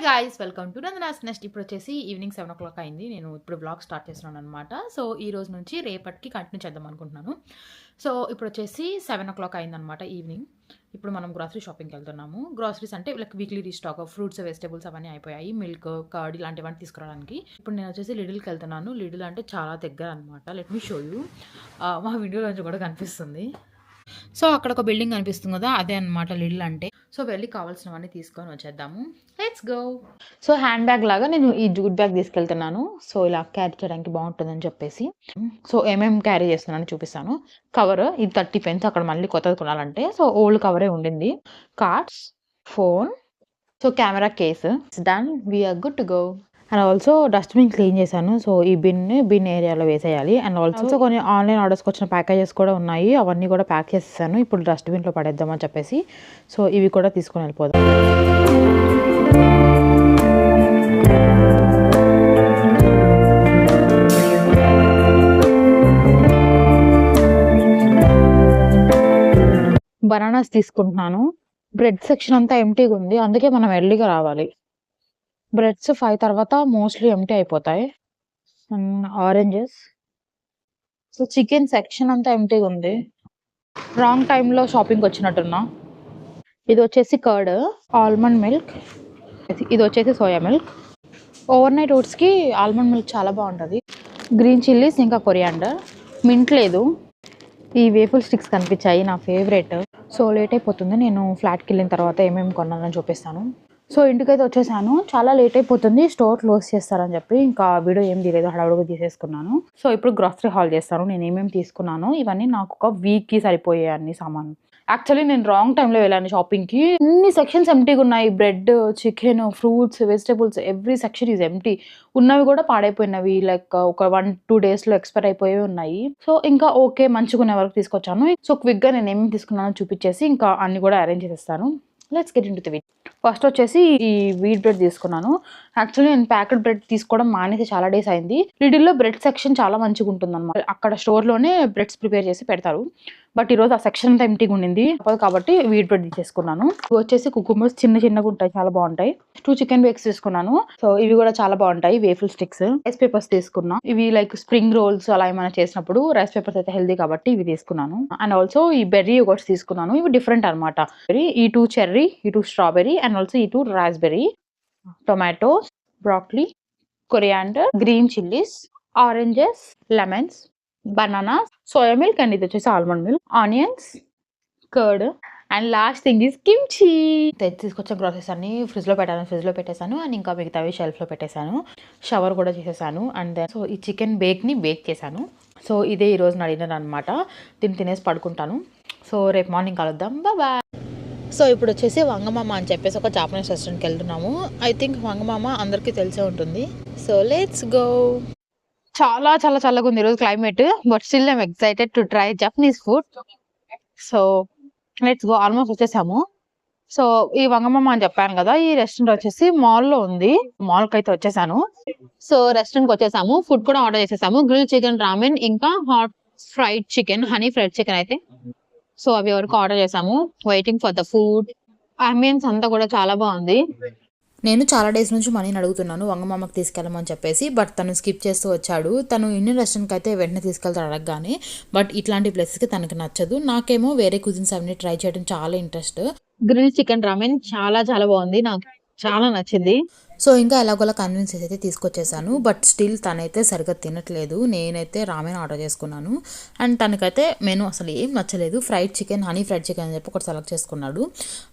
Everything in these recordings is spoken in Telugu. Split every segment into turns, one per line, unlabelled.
Guys welcome to Nandana's next. ఇప్పుడు వచ్చేసి ఈవినింగ్ 7 o'clock అయింది. నేను ఇప్పుడు బ్లాగ్ స్టార్ట్ చేస్తున్నాను అనమాట. సో ఈ రోజు నుంచి రేపటికి కంటిన్యూ చేద్దాం అనుకుంటున్నాను. సో ఇప్పుడు వచ్చేసి 7 o'clock అయిందనమాట ఈవినింగ్. ఇప్పుడు మనం గ్రాసరీ షాపింగ్కి వెళ్తున్నాము. గ్రాసరీస్ అంటే like weekly restock fruits vegetables అవన్నీ అయిపోయాయి. మిల్క్ కర్డ్ ఇలాంటివన్నీ తీసుకురావడానికి ఇప్పుడు నేను వచ్చేసి లిడిల్కి వెళ్తున్నాను. లిడిల్ అంటే చాలా దగ్గర అనమాట. Let me show you. మా వీడియో నుంచి కూడా కనిపిస్తుంది. సో అక్కడ ఒక బిల్డింగ్ కనిపిస్తుంది కదా, అదే అనమాట లిడిల్ అంటే. సో వెళ్ళి కావాల్సినవన్నీ తీసుకొని వచ్చేద్దాము. Let's go. So hand bag లాగా నేను ఈ జూట్ బ్యాగ్ తీసుకెళ్తున్నాను. సో ఇలా క్యారీ చేయడానికి బాగుంటుందని చెప్పేసి. సో ఏమేమి క్యారీ చేస్తున్నాను చూపిస్తాను. కవర్ ఇది 30 pence, అక్కడ మళ్ళీ కొత్తది కొనాలంటే. సో ఓల్డ్ కవరే ఉండింది. Cards, phone, so camera case. Done, we are good to go. And also dustbin clean చేశాను. సో ఈ బిన్ ఏరియాలో వేసేయాలి. అండ్ ఆల్సో కొన్ని ఆన్లైన్ ఆర్డర్స్కి వచ్చిన ప్యాకేజెస్ కూడా ఉన్నాయి. అవన్నీ కూడా ప్యాక్ చేసేసాను. ఇప్పుడు డస్ట్బిన్లో పడేద్దామని చెప్పేసి. సో ఇవి కూడా తీసుకొని వెళ్ళిపోదాం. బనానాస్ తీసుకుంటున్నాను. బ్రెడ్ సెక్షన్ అంతా ఎంటీగా ఉంది, అందుకే మనం ఎర్లీగా రావాలి. బ్రెడ్స్ 5 తర్వాత మోస్ట్లీ ఎంటీ అయిపోతాయి. And oranges. So chicken section అంతా ఎంటీగా ఉంది. రాంగ్ టైంలో షాపింగ్కి వచ్చినట్టున్నా. ఇది వచ్చేసి కర్డ్, ఆల్మండ్ మిల్క్, ఇది వచ్చేసి సోయా మిల్క్. ఓవర్ నైట్ ఓట్స్కి ఆల్మండ్ మిల్క్ చాలా బాగుంటుంది. గ్రీన్ చిల్లీస్, ఇంకా కొరియాండర్. మింట్ లేదు. ఈ వేఫుల్ స్టిక్స్ కనిపించాయి, నా ఫేవరెట్. సో లేట్ అయిపోతుంది, నేను ఫ్లాట్కి వెళ్ళిన తర్వాత ఏమేమి కొన్నానని చూపిస్తాను. సో ఇంటికైతే వచ్చేసాను. చాలా లేట్ అయిపోతుంది, స్టోర్ క్లోజ్ చేస్తారని చెప్పి ఇంకా వీడియో ఏం తీయలేదు, హడావుడిగా తీసేసుకున్నాను. సో ఇప్పుడు గ్రాసరీ హాల్ చేస్తాను. నేను ఏమేమి తీసుకున్నాను ఇవన్నీ నాకు ఒక వీక్కి సరిపోయే అన్ని సామాను. యాక్చువల్లీ నేను రాంగ్ టైంలో వెళ్ళాను షాపింగ్కి. అన్ని సెక్షన్స్ ఎంటీగా ఉన్నాయి. Bread, chicken, fruits, vegetables, every section is empty. ఉన్నవి కూడా పాడైపోయినవి, లైక్ ఒక 1-2 daysలో ఎక్స్పైర్ అయిపోయి ఉన్నాయి. సో ఇంకా ఓకే, మంచిగా ఉన్న వరకు తీసుకొచ్చాను. సో క్విక్గా నేను ఏమేమి తీసుకున్నానో చూపించేసి ఇంకా అన్ని కూడా అరేంజ్ చేసేస్తాను. Let's get into the video. First వచ్చేసి ఈ వీట్ బ్రెడ్ తీసుకున్నాను. యాక్చువల్లీ నేను ప్యాకెట్ బ్రెడ్ తీసుకోవడం మానేసి చాలా డేస్ అయింది. లిడిల్లో బ్రెడ్ సెక్షన్ చాలా మంచిగా ఉంటుంది అనమాట. అక్కడ స్టోర్లోనే బ్రెడ్స్ ప్రిపేర్ చేసి పెడతారు. బట్ ఈరోజు ఆ సెక్షన్ అంతా ఎంటీగా ఉండింది కాబట్టి వీట్ బ్రెడ్ తీసుకున్నాను. ఇవి వచ్చేసి కుకుమర్స్, చిన్నగా ఉంటాయి, చాలా బాగుంటాయి. 2 చికెన్ బేక్స్ తీసుకున్నాను. సో ఇవి కూడా చాలా బాగుంటాయి. వేఫుల్ స్టిక్స్. రైస్ పేపర్స్ తీసుకున్నా. ఇవి లైక్ స్ప్రింగ్ రోల్స్ అలా ఏమైనా చేసినప్పుడు రైస్ పేపర్స్ అయితే హెల్దీ కాబట్టి ఇవి తీసుకున్నాను. అండ్ ఆల్సో ఈ బెర్రీ యోగర్ట్స్ తీసుకున్నాను. ఇవి డిఫరెంట్ అనమాట. ఈ 2 చెర్రీ, ఈ 2 స్ట్రాబెర్రీ, అండ్ ఆల్సో ఈ 2 raspberry. Tomatoes, broccoli, coriander, green chillies, oranges, lemons, banana, soya milk, and ఇది వచ్చేసి almond milk, onions, curd, and last thing is kimchi. తీసుకొచ్చిన గ్రాసరీస్ అన్ని ఫ్రిడ్జ్లో పెట్టేశాను. అండ్ ఇంకా మిగతావి షెల్ఫ్లో పెట్టేశాను. షవర్ కూడా చేసేసాను. అండ్ దెన్ సో ఈ చికెన్ బేక్ని బేక్ చేశాను. సో ఇదే ఈరోజు నా డిన్నర్ అనమాట. దీన్ని తినేసి పడుకుంటాను. సో రేపు మార్నింగ్ కలుద్దాం. బాయ్. సో ఇప్పుడు వచ్చేసి వంగమామ అని చెప్పేసి ఒక జాపనీస్ రెస్టారెంట్కి వెళ్తున్నాము. ఐ థింక్ వంగమామ అందరికీ తెలిసే ఉంటుంది. So let's go. చాలా చాలా చల్లగా ఉంది ఈరోజు climate. But still I'm excited to try Japanese food. So let's go. Almost వచ్చేసాము. సో ఈ వంగమామ అని చెప్పాను కదా, ఈ రెస్టారెంట్ వచ్చేసి మాల్లో ఉంది. మాల్కి అయితే వచ్చేసాను. సో రెస్టారెంట్కి వచ్చేసాము. ఫుడ్ కూడా ఆర్డర్ చేసేసాము. గ్రిల్ చికెన్, రామెన్, ఇంకా hot fried chicken, honey fried chicken అయితే. సో అవి వరకు ఆర్డర్ చేసాము. Waiting for the food. Ambience అంతా కూడా చాలా బాగుంది. నేను చాలా డేస్ నుంచి మనీని అడుగుతున్నాను వంగమామకి తీసుకెళ్ళమని చెప్పేసి. బట్ తను స్కిప్ చేస్తూ వచ్చాడు. తను ఇండియన్ రెస్టారెంట్కి అయితే వెంటనే తీసుకెళ్తాడు అడగగానే. బట్ ఇట్లాంటి ప్లేసెస్కి తనకి నచ్చదు. నాకేమో వేరే కుజిన్స్ అవన్నీ ట్రై చేయడం చాలా ఇంట్రెస్ట్. గ్రిల్ చికెన్ రామెన్ చాలా చాలా బాగుంది, నాకు చాలా నచ్చింది. సో ఇంకా ఎలాగోలా కన్విన్స్ చేసి అయితే తీసుకొచ్చేసాను. బట్ స్టిల్ తనైతే సరిగ్గా తినట్లేదు. నేనైతే రామెన్ ఆర్డర్ చేసుకున్నాను. అండ్ తనకైతే మెనూ అసలు ఏం నచ్చలేదు. Fried chicken, honey fried chicken అని చెప్పి ఒకటి సెలెక్ట్ చేసుకున్నాడు.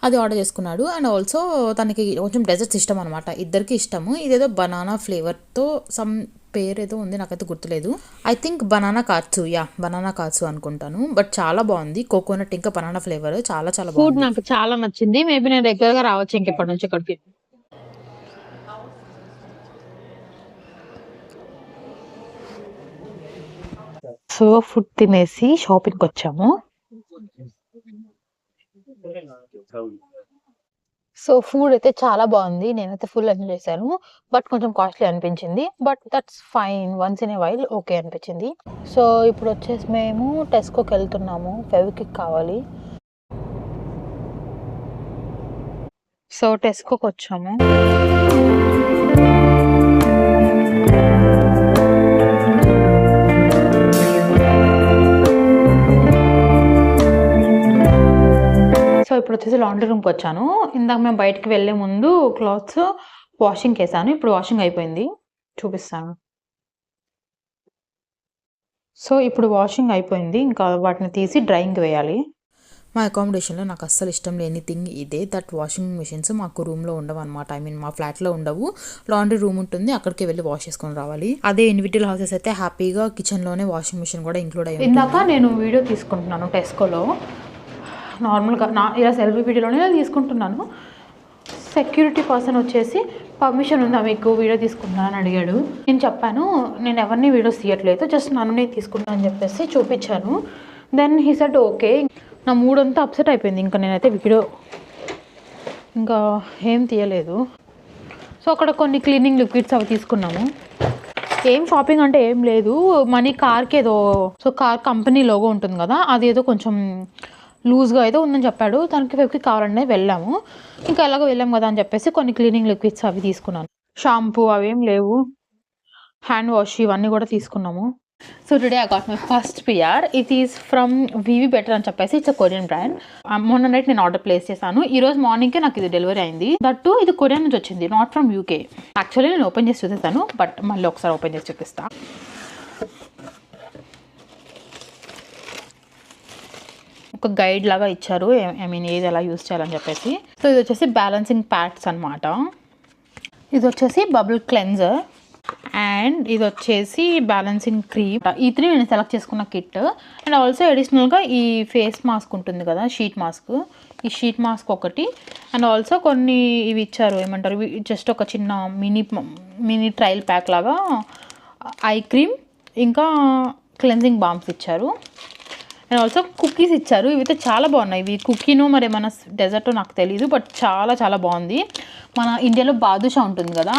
అది ఆర్డర్ చేసుకున్నాడు. అండ్ ఆల్సో తనకి కొంచెం డెజర్ట్స్ ఇష్టం అనమాట. ఇద్దరికి ఇష్టము. ఇదేదో బనానా ఫ్లేవర్తో సమ్ పేరేదో ఉంది, నాకైతే గుర్తులేదు. ఐ థింక్ బనానా కాట్సు అనుకుంటాను. బట్ చాలా బాగుంది. కోకోనట్ ఇంకా బనానా ఫ్లేవర్ చాలా చాలా బాగుంది. ఫుడ్ నాకు చాలా నచ్చింది. మేబీ నేను రెగ్యులర్గా రావచ్చు ఇంకెప్పటి నుంచి ఇక్కడికి. సో ఫుడ్ తినేసి షాపింగ్కి వచ్చాము. సో ఫుడ్ అయితే చాలా బాగుంది. నేనైతే ఫుల్ ఎంజాయ్ చేశాను. బట్ కొంచెం కాస్ట్లీ అనిపించింది. But that's fine, once in a while okay అనిపించింది. సో ఇప్పుడు వచ్చేసి మేము టెస్కోకి వెళ్తున్నాము. ఫెవిక్విక్ కావాలి. సో టెస్కోకి వచ్చాము. సో ఇప్పుడు వచ్చేసి లాండ్రీ రూమ్కి వచ్చాను. ఇందాక మేము బయటకు వెళ్ళే ముందు క్లాత్స్ వాషింగ్కి వేసాను. ఇప్పుడు వాషింగ్ అయిపోయింది, చూపిస్తాను. సో ఇప్పుడు వాషింగ్ అయిపోయింది, ఇంకా వాటిని తీసి డ్రైయింగ్కి వేయాలి.
మా అకామిడేషన్లో నాకు అస్సలు ఇష్టం లేని థింగ్ ఇదే, దట్ వాషింగ్ మిషన్స్ మాకు రూమ్లో ఉండవు అనమాట. ఐ మీన్ మా ఫ్లాట్లో ఉండవు. లాండ్రీ రూమ్ ఉంటుంది, అక్కడికి వెళ్ళి వాష్ చేసుకొని రావాలి. అదే ఇండివిజువల్ హౌసెస్ అయితే హ్యాపీగా కిచెన్లోనే వాషింగ్ మిషన్ కూడా ఇంక్లూడ్ అయ్యి.
ఇందాక నేను వీడియో తీసుకుంటున్నాను టెస్కోలో, నార్మల్గా ఇలా సెల్ఫీ వీడియోలోనే తీసుకుంటున్నాను. సెక్యూరిటీ పర్సన్ వచ్చేసి పర్మిషన్ ఉందా మీకు వీడియో తీసుకుంటున్నా అని అడిగాడు. నేను చెప్పాను నేను ఎవరిని వీడియోస్ తీయట్లేదు, జస్ట్ నన్ను నేను తీసుకుంటాను అని చెప్పేసి చూపించాను. Then he said okay. నా మూడ్ అంతా అప్సెట్ అయిపోయింది, ఇంకా నేనైతే వీడియో ఇంకా ఏం తీయలేదు. సో అక్కడ కొన్ని క్లీనింగ్ లిక్విడ్స్ అవి తీసుకున్నాము. ఏం షాపింగ్ అంటే ఏం లేదు, మనీ కార్కి ఏదో, సో కార్ కంపెనీ లోగో ఉంటుంది కదా, అదేదో కొంచెం లూజ్గా అయితే ఉందని చెప్పాడు. దానికి ఫెబ్కి కావాలనే వెళ్ళాము. ఇంకా ఎలాగో వెళ్ళాము కదా అని చెప్పేసి కొన్ని క్లీనింగ్ లిక్విడ్స్ అవి తీసుకున్నాను. షాంపూ అవేం లేవు, హ్యాండ్ వాష్ ఇవన్నీ కూడా తీసుకున్నాము. So today I got my first PR. It is from వివి బెటర్ అని చెప్పేసి, ఇట్స్ కొరియన్ బ్రాండ్. మొన్న నైట్ నేను ఆర్డర్ ప్లేస్ చేశాను, ఈ రోజు మార్నింగ్కే నాకు ఇది డెలివరీ అయింది. దట్టు ఇది కొరియన్ నుంచి వచ్చింది, నాట్ ఫ్రమ్ యూకే. యాక్చువల్లీ నేను ఓపెన్ చేసి చూసేసాను, బట్ మళ్ళీ ఒకసారి ఓపెన్ చేసి చూపిస్తాను. ఒక గైడ్ లాగా ఇచ్చారు, ఐ మీన్ ఏది ఎలా యూజ్ చేయాలని చెప్పేసి. సో ఇది వచ్చేసి బ్యాలెన్సింగ్ ప్యాడ్స్ అనమాట. ఇది వచ్చేసి బబుల్ క్లెన్జర్ అండ్ ఇది వచ్చేసి బ్యాలెన్సింగ్ క్రీమ్. ఈ త్రీ నేను సెలెక్ట్ చేసుకున్న కిట్. అండ్ ఆల్సో అడిషనల్గా ఈ ఫేస్ మాస్క్ ఉంటుంది కదా, షీట్ మాస్క్, ఈ షీట్ మాస్క్ ఒకటి. అండ్ ఆల్సో కొన్ని ఇవి ఇచ్చారు, ఏమంటారు, జస్ట్ ఒక చిన్న మినీ ట్రయల్ ప్యాక్ లాగా ఐ క్రీమ్, ఇంకా క్లెన్జింగ్ బామ్స్ ఇచ్చారు. అండ్ ఆల్సో కుకీస్ ఇచ్చారు. ఇవైతే చాలా బాగున్నాయి. ఇవి కుకీను మరి ఏమైనా డెజర్ట్ నాకు తెలీదు, బట్ చాలా చాలా బాగుంది. మన ఇండియాలో బాదుషా ఉంటుంది కదా,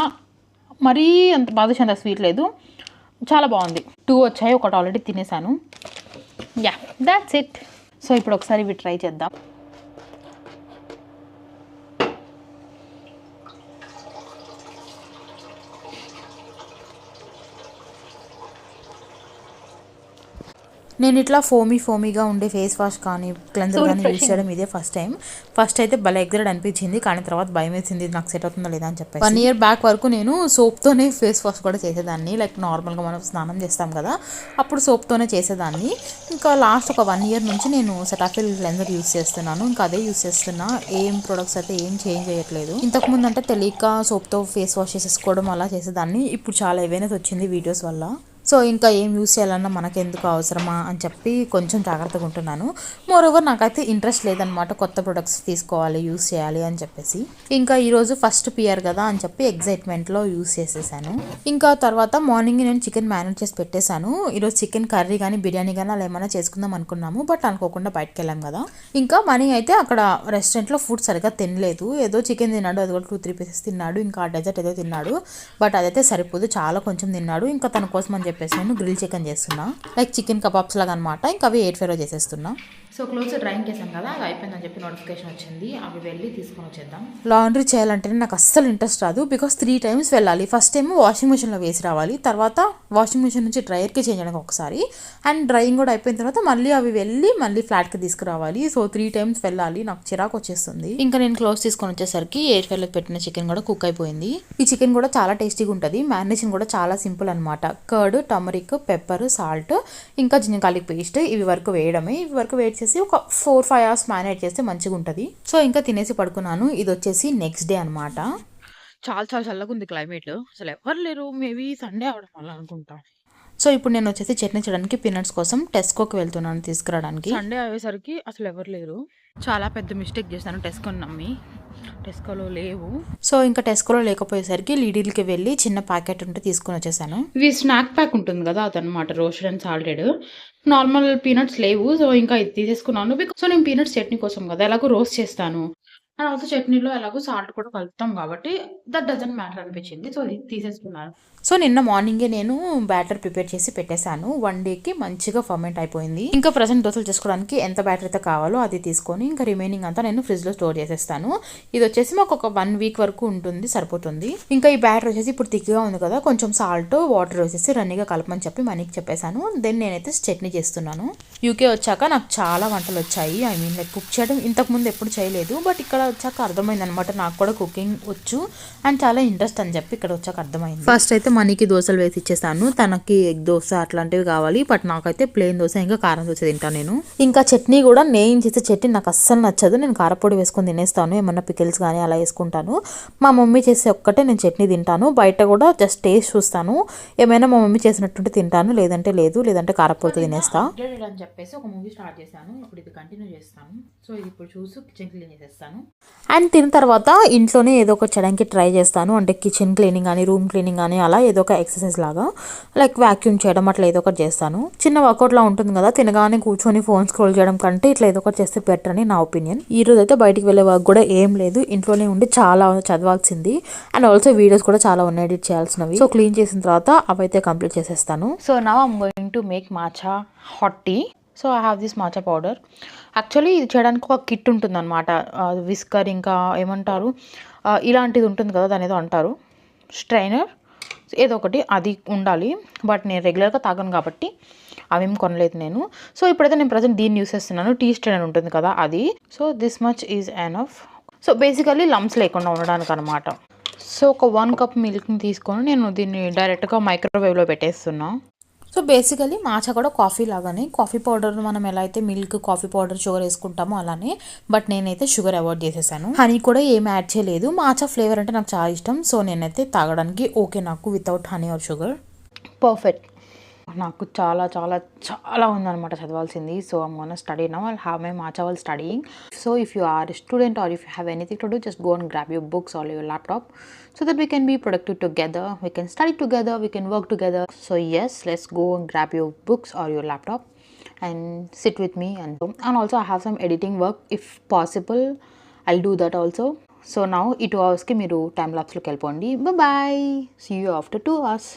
మరీ అంత బాదుషా అంత స్వీట్ లేదు, చాలా బాగుంది. 2 వచ్చాయి, ఒకటి ఆల్రెడీ తినేసాను. Yeah, that's it. సో ఇప్పుడు ఒకసారి ఇవి ట్రై చేద్దాం.
నేను ఇట్లా ఫోమీగా ఉండే ఫేస్ వాష్ కానీ క్లెన్జర్ కానీ యూజ్ చేయడం ఇదే ఫస్ట్ టైం. ఫస్ట్ అయితే భలే ఎగ్జైట్ అనిపించింది, కానీ తర్వాత భయం వేసింది నాకు సెట్ అవుతుందా లేదా అని చెప్పేసి. 1 year బ్యాక్ వరకు నేను సోప్తోనే ఫేస్ వాష్ కూడా చేసేదాన్ని. లైక్ నార్మల్గా మనం స్నానం చేస్తాం కదా, అప్పుడు సోప్తోనే చేసేదాన్ని. ఇంకా లాస్ట్ ఒక 1 year నుంచి నేను సెటాఫిల్ క్లెన్జర్ యూజ్ చేస్తున్నాను. ఇంకా అదే యూజ్ చేస్తున్నా, ఏం ప్రొడక్ట్స్ అయితే ఏం చేంజ్ చేయట్లేదు. ఇంతకుముందు అంటే తెలియక సోప్తో ఫేస్ వాష్ చేసేసుకోవడం అలా చేసేదాన్ని. ఇప్పుడు చాలా అవేర్నెస్ వచ్చింది వీడియోస్ వల్ల. సో ఇంకా ఏం యూస్ చేయాలన్నా మనకెందుకు అవసరమా అని చెప్పి కొంచెం జాగ్రత్తగా ఉంటున్నాను. మోరోవర్ నాకైతే ఇంట్రెస్ట్ లేదనమాట కొత్త ప్రొడక్ట్స్ తీసుకోవాలి, యూస్ చేయాలి అని చెప్పేసి. ఇంకా ఈరోజు ఫస్ట్ పియర్ కదా అని చెప్పి ఎగ్జైట్మెంట్లో యూస్ చేసేసాను. ఇంకా తర్వాత మార్నింగ్ నేను చికెన్ మ్యారినేట్ చేసి పెట్టేశాను. ఈరోజు చికెన్ కర్రీ కానీ బిర్యానీ కానీ అలా ఏమైనా చేసుకుందాం అనుకున్నాము, బట్ అనుకోకుండా బయటకు వెళ్ళాం కదా. ఇంకా మనీ అయితే అక్కడ రెస్టారెంట్లో ఫుడ్ సరిగ్గా తినలేదు. ఏదో చికెన్ తిన్నాడు, అది కూడా 2-3 pieces తిన్నాడు. ఇంకా డెజర్ట్ ఏదో తిన్నాడు, బట్ అదైతే సరిపోదు, చాలా కొంచెం తిన్నాడు. ఇంకా తన కోసం అని చెప్పేసి నేను గ్రిల్ చికెన్ చేస్తున్నా, లైక్ చికెన్ కబాబ్స్ లాగా అనమాట. ఇంకా అవి ఎయిర్ ఫ్రైలో చేసేస్తున్నా. సో క్లోజ్ డ్రైయింగ్ చేసాం కదా, అది అయిపోయిందని చెప్పి నోటిఫికేషన్ వచ్చింది. అవి వెళ్ళి తీసుకొని వచ్చేద్దాం. లాండ్రీ చేయాలంటేనే నాకు అస్సలు ఇంట్రెస్ట్ రాదు, బికాస్ 3 times వెళ్ళాలి. ఫస్ట్ టైం వాషింగ్ మిషన్లో వేసి రావాలి, తర్వాత వాషింగ్ మిషన్ నుంచి డ్రైయర్కి చేంజ్ చేయడానికి ఒకసారి, అండ్ డ్రైయింగ్ కూడా అయిపోయిన తర్వాత మళ్ళీ అవి వెళ్ళి మళ్ళీ ఫ్లాట్కి తీసుకురావాలి. సో 3 times వెళ్ళాలి, నాకు చిరాకు వచ్చేస్తుంది. ఇంకా నేను క్లోజ్ తీసుకొని వచ్చేసరికి ఎయిర్ ఫ్రైలో పెట్టిన చికెన్ కూడా కుక్ అయిపోయింది. ఈ చికెన్ కూడా చాలా టేస్టీగా ఉంటుంది. మ్యారినేషన్ కూడా చాలా సింపుల్ అనమాట. కర్డ్, టర్మరిక్, పెప్పర్, సాల్ట్, ఇంకా జింజర్ గార్లిక్ పేస్ట్ ఇవి వరకు వేయడమే. ఇవి వరకు వేట్ చేసి ఒక 4-5 hours మ్యారినేట్ చేస్తే మంచిగా ఉంటుంది. సో ఇంకా తినేసి పడుకున్నాను. ఇది వచ్చేసి నెక్స్ట్ డే అనమాట.
చాలా చాలా చల్లగా ఉంది క్లైమేట్, అసలు ఎవరు లేరు. మేబీ సండే అవడం వల్ల అనుకుంటా.
సో ఇప్పుడు నేను వచ్చేసి చట్నీ చేయడానికి పీనట్స్ కోసం టెస్కోకి వెళ్తున్నాను తీసుకురావడానికి.
సండే అయ్యేసరికి అసలు ఎవరు లేరు. చాలా పెద్ద మిస్టేక్ చేశాను, టెస్కోని నమ్మి. టెస్కోలో లేవు.
సో ఇంకా టెస్కోలో లేకపోయేసరికి లీడిల్కి వెళ్ళి చిన్న ప్యాకెట్ ఉంటే తీసుకొని వచ్చేసాను.
ఇవి స్నాక్ ప్యాక్ ఉంటుంది కదా, అదనమాట, roasted and salted. Normal peanuts లేవు, సో ఇంకా ఇది తీసేసుకున్నాను. సో నేను పీనట్స్ చట్నీ కోసం కదా ఎలాగో రోస్ట్ చేస్తాను, అండ్ ఆల్సో చట్నీలో ఎలాగో సాల్ట్ కూడా కలుపుతాం కాబట్టి దట్ డజంట్ మ్యాటర్ అనిపించింది. సో ఇది తీసేసుకున్నాను.
సో నిన్న మార్నింగే నేను బ్యాటర్ ప్రిపేర్ చేసి పెట్టేశాను. 1 డేకి మంచిగా ఫర్మెంట్ అయిపోయింది. ఇంకా ప్రజెంట్ దోశలు చేసుకోవడానికి ఎంత బ్యాటర్ అయితే కావాలో అది తీసుకొని ఇంకా రిమైనింగ్ అంతా నేను ఫ్రిడ్జ్లో స్టోర్ చేసేస్తాను. ఇది వచ్చేసి మాకు ఒక 1 వీక్ వరకు ఉంటుంది, సరిపోతుంది. ఇంకా ఈ బ్యాటర్ వచ్చేసి ఇప్పుడు థిక్గా ఉంది కదా, కొంచెం సాల్ట్ వాటర్ వేసేసి రన్నీగా కలపమని చెప్పి మనీకి చెప్పేశాను. దెన్ నేనైతే చట్నీ చేస్తున్నాను. యూకే వచ్చాక నాకు చాలా వంటలు వచ్చాయి. ఐ మీన్ లైక్ కుక్ చేయడం ఇంతకుముందు ఎప్పుడు చేయలేదు, బట్ ఇక్కడ వచ్చాక అర్థమైంది అనమాట నాకు కూడా కుకింగ్ వచ్చు అండ్ చాలా ఇంట్రెస్ట్ అని చెప్పి ఇక్కడ వచ్చాక అర్థమైంది. ఫస్ట్ అయితే మనీకి దోశలు వేసి ఇచ్చేసాను. తనకి ఎగ్ దోశ అట్లాంటివి కావాలి, బట్ నాకైతే ప్లెయిన్ దోశ ఇంకా కారం దోశ తింటాను నేను. ఇంకా చట్నీ కూడా నేను చేసే చట్నీ నాకు అస్సలు నచ్చదు. నేను కారపొడి వేసుకొని తినేస్తాను, ఏమన్నా పికిల్స్ కానీ అలా వేసుకుంటాను. మా మమ్మీ చేసే ఒక్కటే నేను చట్నీ తింటాను. బయట కూడా జస్ట్ టేస్ట్ చూస్తాను, ఏమైనా మా మమ్మీ చేసినట్టుంటే తింటాను, లేదంటే లేదు, లేదంటే కారపొడితో తినేస్తా అని చెప్పేసి ఒక మూవీ స్టార్ట్ చేశాను. ఇప్పుడు ఇది కంటిన్యూ చేస్తాను. సో ఇది ఇప్పుడు చూసి కిచెన్ క్లీన్ చేసేస్తాను. అండ్ తిన్న తర్వాత ఇంట్లోనే ఏదో ఒకటి చేయడానికి ట్రై చేస్తాను. అంటే కిచెన్ క్లీనింగ్ కానీ రూమ్ క్లీనింగ్ కానీ అలా ఏదో ఒక ఎక్సర్సైజ్ లాగా, లైక్ వ్యాక్యూమ్ చేయడం అట్లా ఏదో ఒకటి చేస్తాను. చిన్న వర్కౌట్ లా ఉంటుంది కదా, తినగానే కూర్చొని ఫోన్ స్క్రోల్ చేయడం కంటే ఇట్లా ఏదో ఒకటి చేస్తే బెటర్ అని నా ఒపీనియన్. ఈ రోజు అయితే బయటికి వెళ్ళే వర్క్ కూడా ఏం లేదు, ఇంట్లోనే ఉండి చాలా చదవాల్సింది అండ్ ఆల్సో వీడియోస్ కూడా చాలా ఉన్నాయి ఎడిట్ చేయాల్సినవి. సో క్లీన్ చేసిన తర్వాత అవైతే కంప్లీట్ చేసేస్తాను. So now I'm going to make matcha hot tea. So I have this matcha powder. Actually ఇది చేయడానికి ఒక కిట్ ఉంటుంది అనమాట, విస్కర్ ఇంకా ఏమంటారు ఇలాంటిది ఉంటుంది కదా, దాని ఏదో అంటారు, స్ట్రైనర్ ఏదో ఒకటి అది ఉండాలి. బట్ నేను రెగ్యులర్గా తాగను కాబట్టి అవేం కొనలేదు నేను. సో ఇప్పుడైతే నేను ప్రజెంట్ దీన్ని యూస్ చేస్తున్నాను, టీ స్ట్రైనర్ ఉంటుంది కదా అది. So this much is enough. So basically lumps లేకుండా ఉండడానికి అనమాట. సో ఒక 1 కప్ మిల్క్ని తీసుకొని నేను దీన్ని డైరెక్ట్గా మైక్రోవేవ్లో పెట్టేస్తున్నా. సో బేసికలీ మాచా కూడా కాఫీ లాగానే, కాఫీ పౌడర్ మనం ఎలా అయితే మిల్క్, కాఫీ పౌడర్, షుగర్ వేసుకుంటామో అలానే, బట్ నేనైతే షుగర్ అవాయిడ్ చేసేసాను. హనీ కూడా ఏం యాడ్ చేయలేదు. మాచా ఫ్లేవర్ అంటే నాకు చాలా ఇష్టం, సో నేనైతే తాగడానికి ఓకే నాకు without honey or sugar. Perfect. నాకు చాలా చాలా చాలా ఉందన్నమాట చదవాల్సింది. So I'm gonna study now. I'll have my matcha while studying. So if you are a student or if you have anything to do, just go and grab your books or your laptop so that we can be productive together, we can study together, we can work together. So yes, let's go and grab your books or your laptop and sit with me. And also I have some editing work, if possible I'll do that also. So now ఈ 2 hours కి మీరు టైం లాప్స్లోకి వెళ్ళిపోండి. Bye, see you after 2 hours.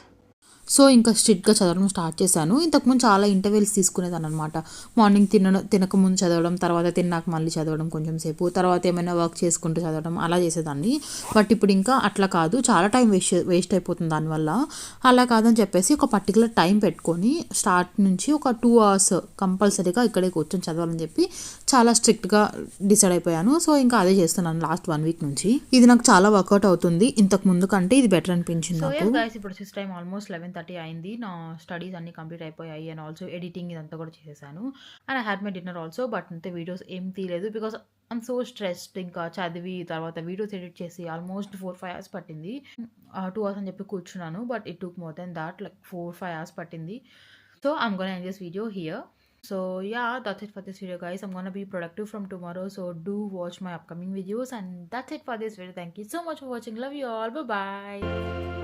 So ఇంకా స్ట్రిక్ట్గా చదవడం స్టార్ట్ చేశాను. ఇంతకుముందు చాలా ఇంటర్వెల్స్ తీసుకునేదాన్ని అనమాట. మార్నింగ్ తినకముందు చదవడం, తర్వాత తిన్నాక మళ్ళీ చదవడం కొంచెం సేపు, తర్వాత ఏమైనా వర్క్ చేసుకుంటూ చదవడం అలా చేసేదాన్ని. బట్ ఇప్పుడు ఇంకా అట్లా కాదు, చాలా టైం వేస్ట్ అయిపోతుంది దానివల్ల. అలా కాదని చెప్పేసి ఒక పర్టికులర్ టైం పెట్టుకొని స్టార్ట్ నుంచి ఒక 2 hours కంపల్సరీగా ఇక్కడే కూర్చొని చదవాలని చెప్పి చాలా స్ట్రిక్ట్గా డిసైడ్ అయిపోయాను. సో ఇంకా అదే చేస్తున్నాను లాస్ట్ 1 week నుంచి. ఇది నాకు చాలా వర్కౌట్ అవుతుంది, ఇంతకు ముందు కంటే ఇది బెటర్ అనిపించింది నాకు. ఇప్పుడు టైం ఆల్మోస్ట్ 11:30 అయింది. నా స్టడీస్ అన్ని కంప్లీట్ అయిపోయాయి అండ్ ఆల్సో ఎడిటింగ్ ఇదంతా కూడా చేసేసాను. And I had my dinner also. But అంతే వీడియోస్ ఏం తీయలేదు బికాస్ ఐమ్ సో స్ట్రెస్డ్. ఇంకా చదివి తర్వాత వీడియోస్ ఎడిట్ చేసి ఆల్మోస్ట్ 4-5 hours పట్టింది. 2 hours అని చెప్పి కూర్చున్నాను, but it took more than that, like 4-5 hours పట్టింది. So I'm gonna end this video here. So yeah, that's it for this video guys. I'm gonna be productive from tomorrow, so do watch my upcoming videos, and that's it for this video. Thank you so much for watching. Love you all. Bye bye.